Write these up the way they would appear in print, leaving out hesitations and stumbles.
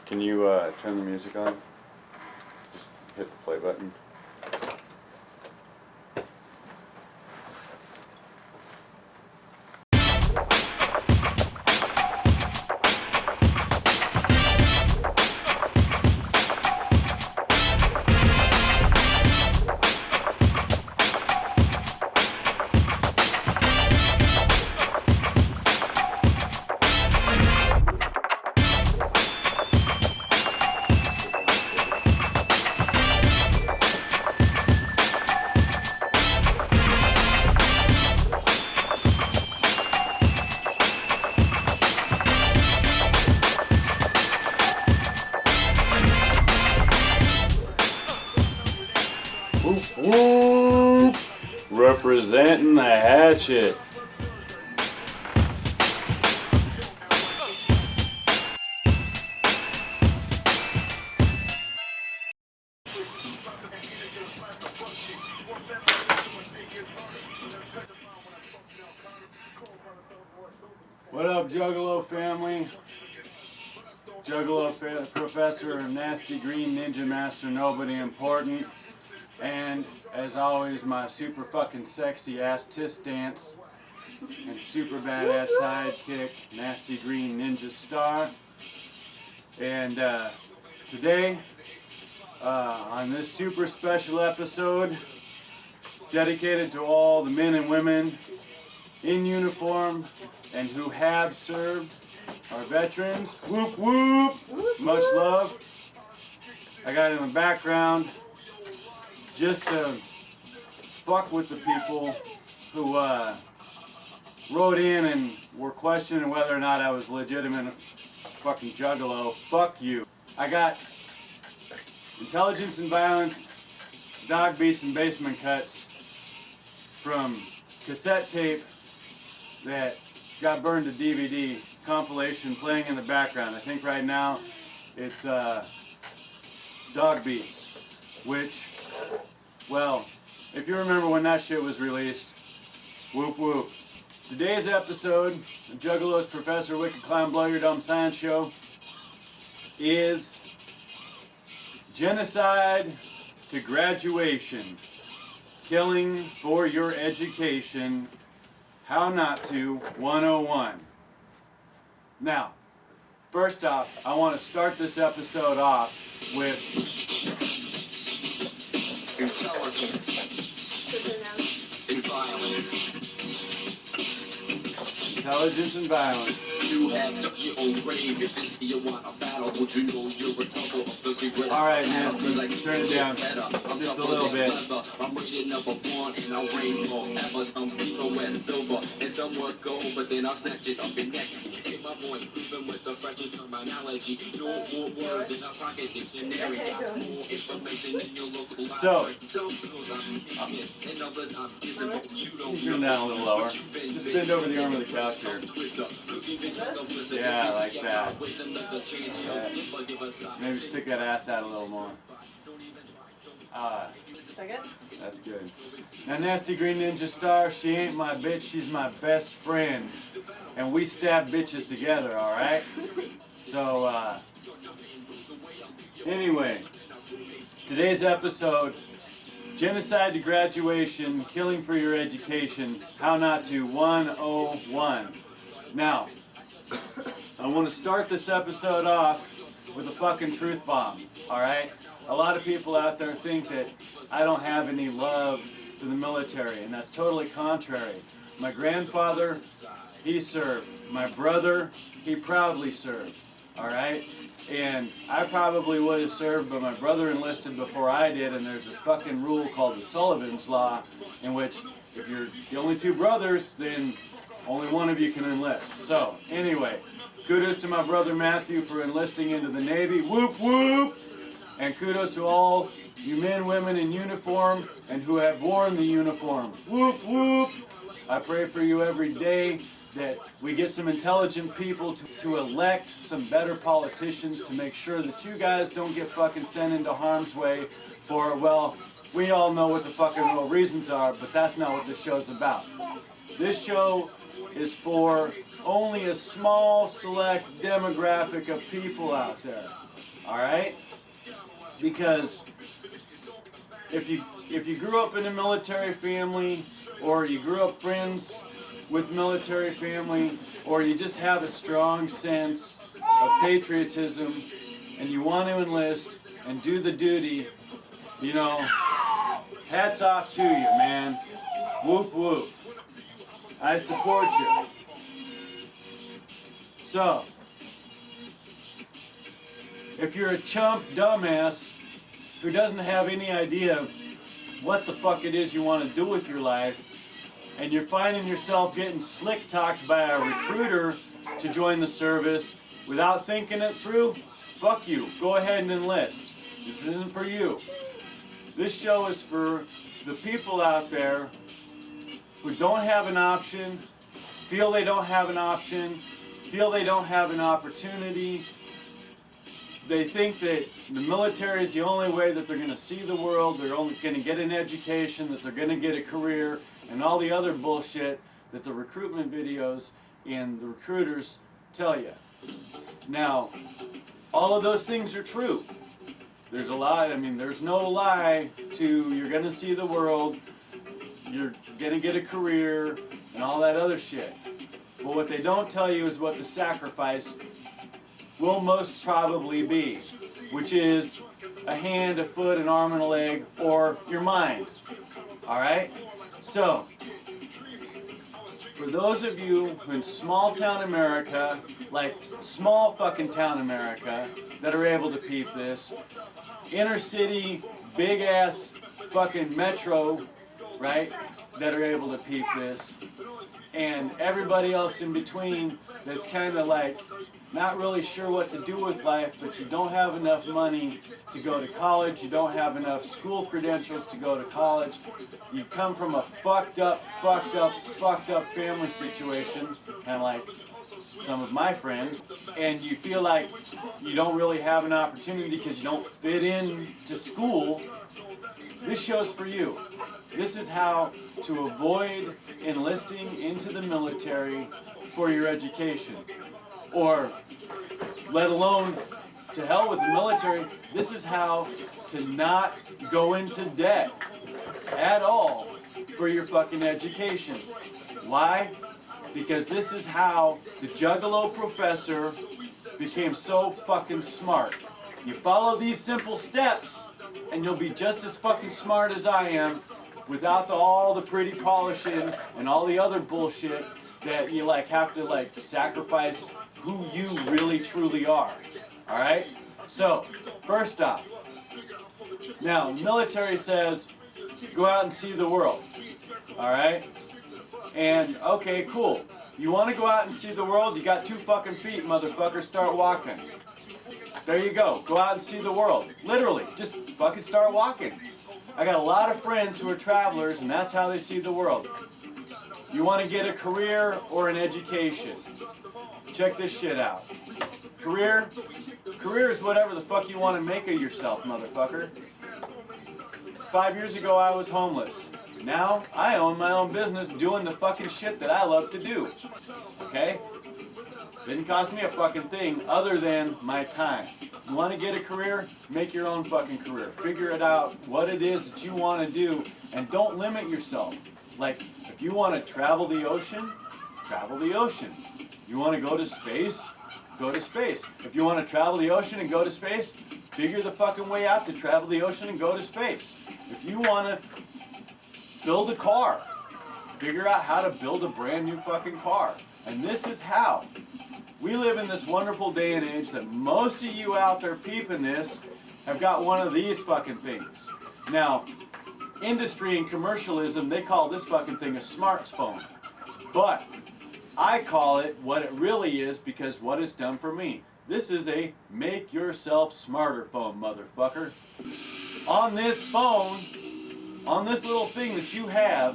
Can you turn the music on? Just hit the play button. Whoop, whoop. Representing the hatchet. What up, Juggalo family? Juggalo Professor, Nasty Green Ninja Master, nobody important. And, as always, my super fucking sexy ass tis dance and super badass sidekick, Nasty Green Ninja Star. And today, on this super special episode, dedicated to all the men and women in uniform and who have served, our veterans, whoop whoop, much love. I got in the background just to fuck with the people who wrote in and were questioning whether or not I was legitimate fucking juggalo. Fuck you. I got intelligence and violence, dog beats and basement cuts from cassette tape that got burned to DVD compilation playing in the background. I think right now it's dog beats, which, well, if you remember when that shit was released, whoop whoop. Today's episode of Juggalo's Professor Wicked Clown Blow Your Dumb Science Show is Genocide to Graduation, Killing for Your Education, How Not to 101. Now, first off, I want to start this episode off with intelligence and violence. Intelligence and violence. You have to your own grave if it's you want a battle, would you know you're a couple of the alright, Nasty, turn it down just a little bit. I'm reading number one and I'll reign forever. Some people wear silver and some would gold, but then I'll snatch it up and neck. Get my point, even with the freshest terminology. No more words in a pocket dictionary. Got more information in your local library. Turn down a little lower. Just bend over the arm of the couch here. Yeah, like that. Maybe stick that ass out a little more. Is that good? That's good. Now, Nasty Green Ninja Star, she ain't my bitch, she's my best friend. And we stab bitches together, alright? So, anyway, today's episode, Genocide to Graduation, Killing for Your Education, How Not to 101. Now, I want to start this episode off with a fucking truth bomb, alright? A lot of people out there think that I don't have any love for the military, and that's totally contrary. My grandfather, he served. My brother, he proudly served, alright? And I probably would have served, but my brother enlisted before I did, and there's this fucking rule called the Sullivan's Law, in which if you're the only two brothers, then only one of you can enlist. So, anyway, kudos to my brother Matthew for enlisting into the Navy. Whoop, whoop! And kudos to all you men, women in uniform and who have worn the uniform. Whoop, whoop! I pray for you every day that we get some intelligent people to elect some better politicians to make sure that you guys don't get fucking sent into harm's way for, well, we all know what the fucking real reasons are, but that's not what this show's about. This show is for only a small select demographic of people out there. Alright? Because if you grew up in a military family, or you grew up friends with military family, or you just have a strong sense of patriotism and you want to enlist and do the duty, you know, hats off to you, man. Whoop whoop. I support you. So, if you're a chump dumbass who doesn't have any idea what the fuck it is you want to do with your life, and you're finding yourself getting slick talked by a recruiter to join the service without thinking it through, fuck you. Go ahead and enlist. This isn't for you. This show is for the people out there who don't have an option, feel they don't have an option, feel they don't have an opportunity. They think that the military is the only way that they're going to see the world, they're only going to get an education, that they're going to get a career, and all the other bullshit that the recruitment videos and the recruiters tell you. Now, all of those things are true. There's a lie, I mean, there's no lie to you're going to see the world, you're going to get a career, and all that other shit. But what they don't tell you is what the sacrifice will most probably be, which is a hand, a foot, an arm, and a leg, or your mind. Alright? So, for those of you in small town America, like small fucking town America, that are able to peep this, inner city, big ass fucking metro, right, that are able to peep this, and everybody else in between that's kind of like not really sure what to do with life, but you don't have enough money to go to college, you don't have enough school credentials to go to college, you come from a fucked up family situation, kind of like some of my friends, and you feel like you don't really have an opportunity because you don't fit in to school. This show's for you. This is how to avoid enlisting into the military for your education. Or, let alone, to hell with the military, this is how to not go into debt at all for your fucking education. Why? Because this is how the Juggalo professor became so fucking smart. You follow these simple steps, and you'll be just as fucking smart as I am, without all the pretty polishing and all the other bullshit that you like have to like sacrifice who you really truly are. Alright? So, first off, now the military says go out and see the world. Alright? And okay, cool. You want to go out and see the world? You got 2 fucking feet, motherfucker. Start walking. There you go. Go out and see the world. Literally, just fucking start walking. I got a lot of friends who are travelers, and that's how they see the world. You want to get a career or an education? Check this shit out. Career is whatever the fuck you want to make of yourself, motherfucker. 5 years ago, I was homeless. Now, I own my own business doing the fucking shit that I love to do. Okay? Didn't cost me a fucking thing other than my time. You want to get a career? Make your own fucking career. Figure it out, what it is that you want to do, and don't limit yourself. Like, if you want to travel the ocean, travel the ocean. You want to go to space? Go to space. If you want to travel the ocean and go to space, figure the fucking way out to travel the ocean and go to space. If you want to build a car, figure out how to build a brand new fucking car. And this is how. We live in this wonderful day and age that most of you out there peeping this have got one of these fucking things. Now, industry and commercialism, they call this fucking thing a smartphone. But I call it what it really is because what it's done for me. This is a make yourself smarter phone, motherfucker. On this phone, on this little thing that you have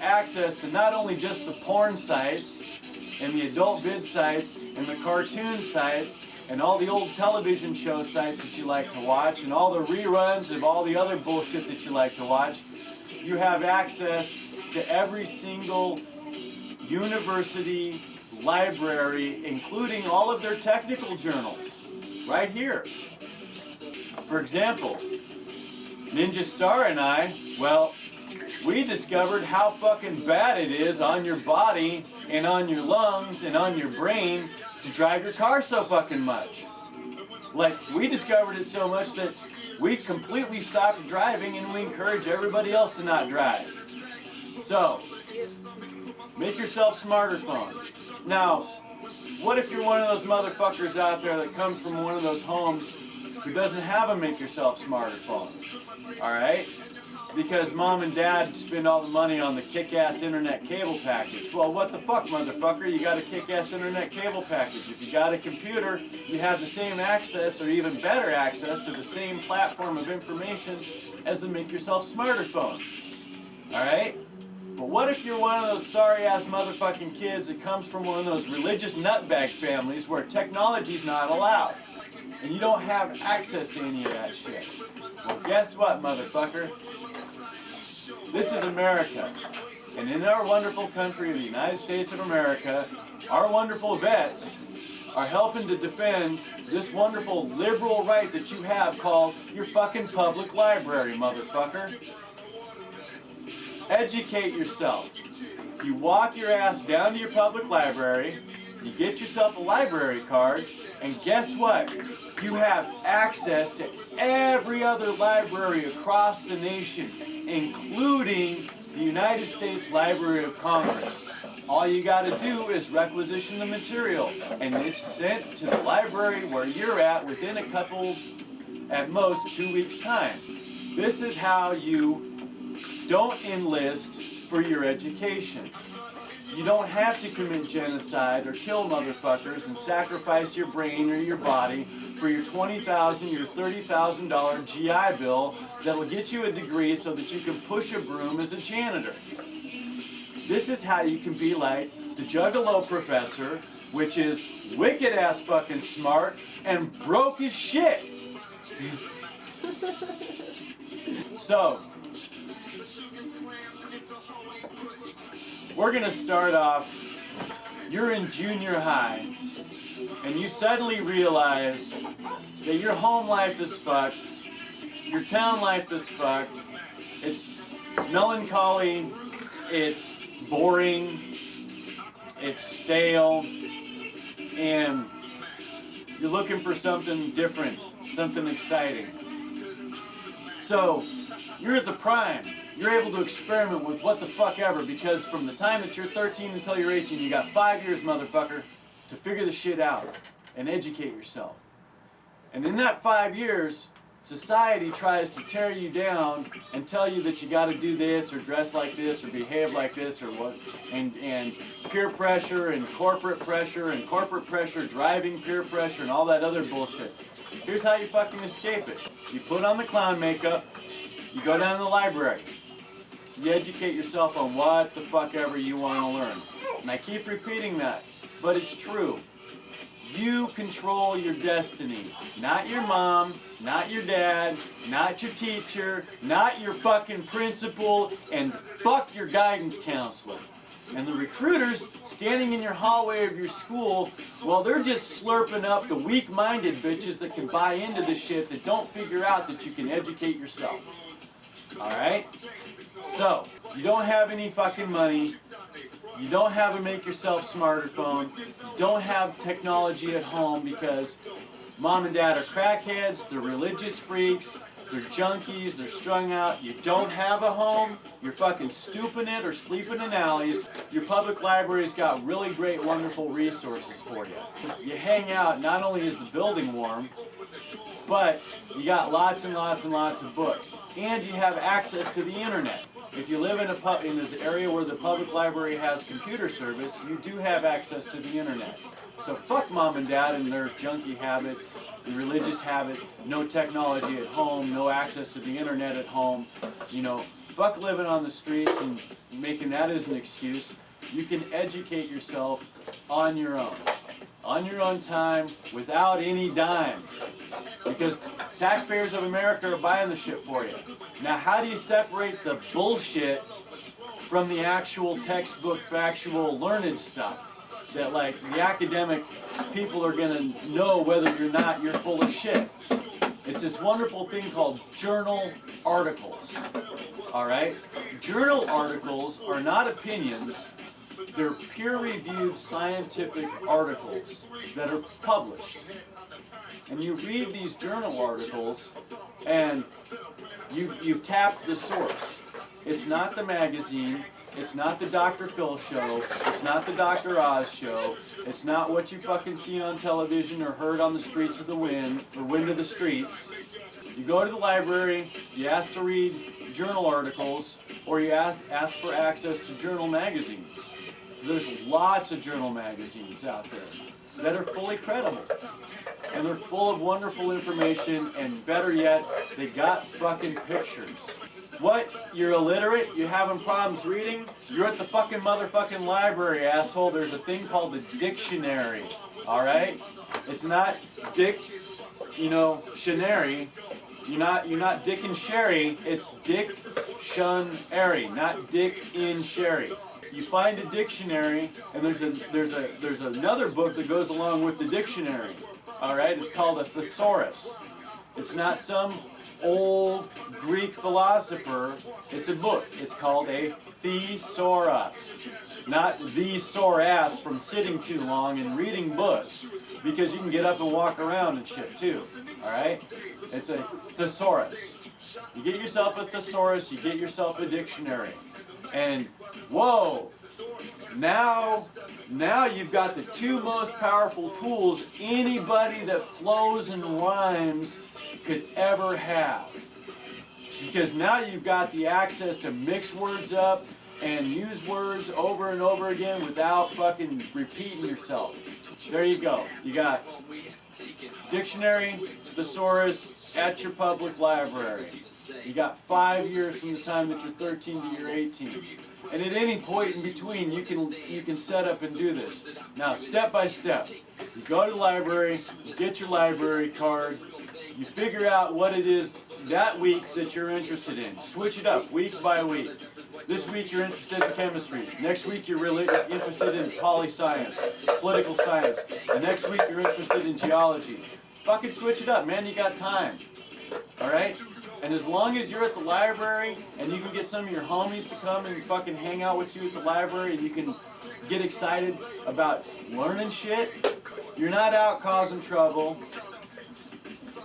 access to not only just the porn sites and the adult vid sites and the cartoon sites and all the old television show sites that you like to watch and all the reruns of all the other bullshit that you like to watch. You have access to every single university library, including all of their technical journals. right here. For example, Ninja Star and I, well, we discovered how fucking bad it is on your body and on your lungs and on your brain to drive your car so fucking much. Like, we discovered it so much that we completely stopped driving and we encourage everybody else to not drive. So, make yourself smarter phone. Now, what if you're one of those motherfuckers out there that comes from one of those homes who doesn't have a make yourself smarter phone? Alright? Because mom and dad spend all the money on the kick-ass internet cable package. Well, what the fuck, motherfucker? You got a kick-ass internet cable package. If you got a computer, you have the same access or even better access to the same platform of information as the make yourself smarter phone. Alright? But what if you're one of those sorry-ass motherfucking kids that comes from one of those religious nutbag families where technology's not allowed? And you don't have access to any of that shit? Well, guess what, motherfucker? This is America, and in our wonderful country of the United States of America, our wonderful vets are helping to defend this wonderful liberal right that you have called your fucking public library, motherfucker. Educate yourself. You walk your ass down to your public library, you get yourself a library card, and guess what? You have access to every other library across the nation, including the United States Library of Congress. All you got to do is requisition the material, and it's sent to the library where you're at within a couple, at most, 2 weeks' time. This is how you don't enlist for your education. You don't have to commit genocide or kill motherfuckers and sacrifice your brain or your body for your $20,000, your $30,000 GI Bill that will get you a degree so that you can push a broom as a janitor. This is how you can be like the Juggalo professor, which is wicked ass fucking smart and broke as shit. So, we're gonna start off, you're in junior high, and you suddenly realize that your home life is fucked, your town life is fucked, it's melancholy, it's boring, it's stale, and you're looking for something different, something exciting. So, you're at the prime. You're able to experiment with what the fuck ever, because from the time that you're 13 until you're 18, you got 5 years, motherfucker, to figure the shit out and educate yourself. And in that 5 years, society tries to tear you down and tell you that you got to do this or dress like this or behave like this or what, and peer pressure and corporate pressure driving peer pressure and all that other bullshit. Here's how you fucking escape it. You put on the clown makeup, you go down to the library, you educate yourself on what the fuck ever you want to learn. And I keep repeating that, but it's true. You control your destiny. Not your mom, not your dad, not your teacher, not your fucking principal, and fuck your guidance counselor. And the recruiters standing in your hallway of your school, well, they're just slurping up the weak-minded bitches that can buy into the shit that don't figure out that you can educate yourself. Alright? So, you don't have any fucking money. You don't have a make yourself smarter phone. You don't have technology at home because mom and dad are crackheads, they're religious freaks, they're junkies, they're strung out. You don't have a home, you're fucking stooping it or sleeping in alleys. Your public library's got really great, wonderful resources for you. You hang out, not only is the building warm, but you got lots and lots and lots of books. And you have access to the internet. If you live in this area where the public library has computer service, you do have access to the internet. So fuck mom and dad and their junkie habit, the religious habit, no technology at home, no access to the internet at home. You know, fuck living on the streets and making that as an excuse. You can educate yourself on your own time, without any dime. Because taxpayers of America are buying the shit for you. Now, how do you separate the bullshit from the actual textbook, factual, learned stuff that, like, the academic people are going to know whether you're full of shit. It's this wonderful thing called journal articles. Alright? Journal articles are not opinions. They're peer-reviewed scientific articles that are published. And you read these journal articles and you've tapped the source. It's not the magazine. It's not the Dr. Phil show. It's not the Dr. Oz show. It's not what you fucking see on television or heard on the streets of the wind or wind of the streets. You go to the library, you ask to read journal articles, or you ask for access to journal magazines. There's lots of journal magazines out there that are fully credible. And they're full of wonderful information, and better yet, they got fucking pictures. What? You're illiterate? You having problems reading? You're at the fucking motherfucking library, asshole. There's a thing called the dictionary, alright? It's not dick, shanary. You're not Dick and Sherry, it's Dick Shun Airy, not Dick in Sherry. You find a dictionary, and there's another book that goes along with the dictionary. Alright, it's called a thesaurus. It's not some old Greek philosopher, it's a book. It's called a thesaurus. Not the sore ass from sitting too long and reading books, because you can get up and walk around and shit too. Alright? It's a thesaurus. You get yourself a thesaurus, you get yourself a dictionary. And whoa! Now you've got the two most powerful tools anybody that flows and rhymes could ever have. Because now you've got the access to mix words up and use words over and over again without fucking repeating yourself. There you go. You got dictionary, thesaurus at your public library. You got 5 years from the time that you're 13 to you're 18. And at any point in between, you can set up and do this. Now, step by step. You go to the library, you get your library card, you figure out what it is that week that you're interested in. Switch it up week by week. This week you're interested in chemistry. Next week you're really interested in poli-science, political science. The next week you're interested in geology. Fucking switch it up, man. You got time. Alright? And as long as you're at the library and you can get some of your homies to come and fucking hang out with you at the library and you can get excited about learning shit, you're not out causing trouble.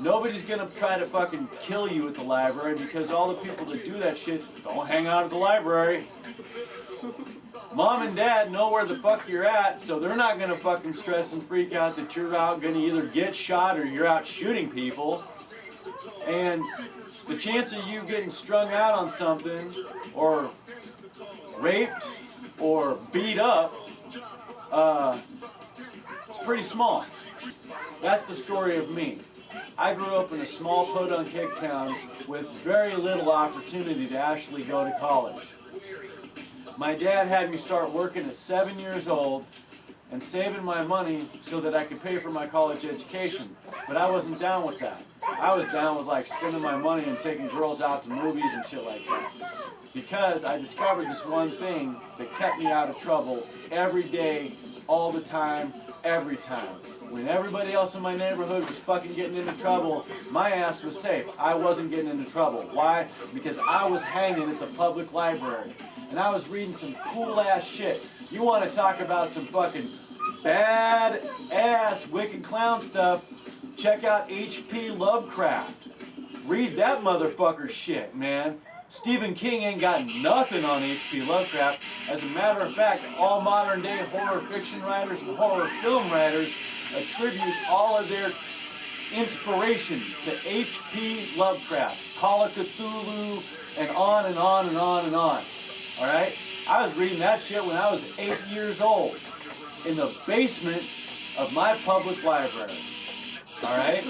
Nobody's gonna try to fucking kill you at the library because all the people that do that shit don't hang out at the library. Mom and Dad know where the fuck you're at, so they're not gonna fucking stress and freak out that you're out gonna either get shot or you're out shooting people. And the chance of you getting strung out on something, or raped, or beat up, it's pretty small. That's the story of me. I grew up in a small podunk town with very little opportunity to actually go to college. My dad had me start working at 7 years old and saving my money so that I could pay for my college education. But I wasn't down with that. I was down with like spending my money and taking girls out to movies and shit like that. Because I discovered this one thing that kept me out of trouble every day, all the time, every time. When everybody else in my neighborhood was fucking getting into trouble, my ass was safe. I wasn't getting into trouble. Why? Because I was hanging at the public library. And I was reading some cool ass shit. You want to talk about some fucking bad ass wicked clown stuff, check out H.P. Lovecraft. Read that motherfucker shit, man. Stephen King ain't got nothing on H.P. Lovecraft. As a matter of fact, all modern day horror fiction writers and horror film writers attribute all of their inspiration to H.P. Lovecraft, Call of Cthulhu, and on and on and on and on. Alright? I was reading that shit when I was 8 years old in the basement of my public library. Alright?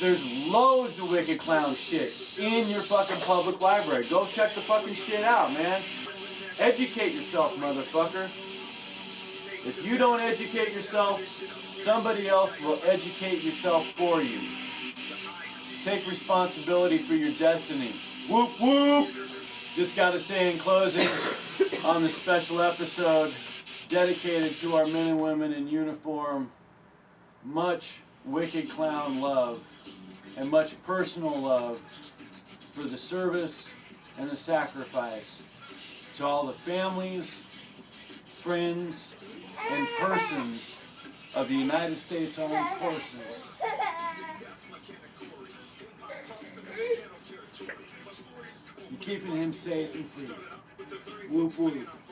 There's loads of wicked clown shit in your fucking public library. Go check the fucking shit out, man. Educate yourself, motherfucker. If you don't educate yourself, somebody else will educate yourself for you. Take responsibility for your destiny. Whoop whoop! Just gotta say in closing on this special episode dedicated to our men and women in uniform, much wicked clown love and much personal love for the service and the sacrifice to all the families, friends, and persons of the United States Armed Forces. And keeping him safe and free. Whoop whoop.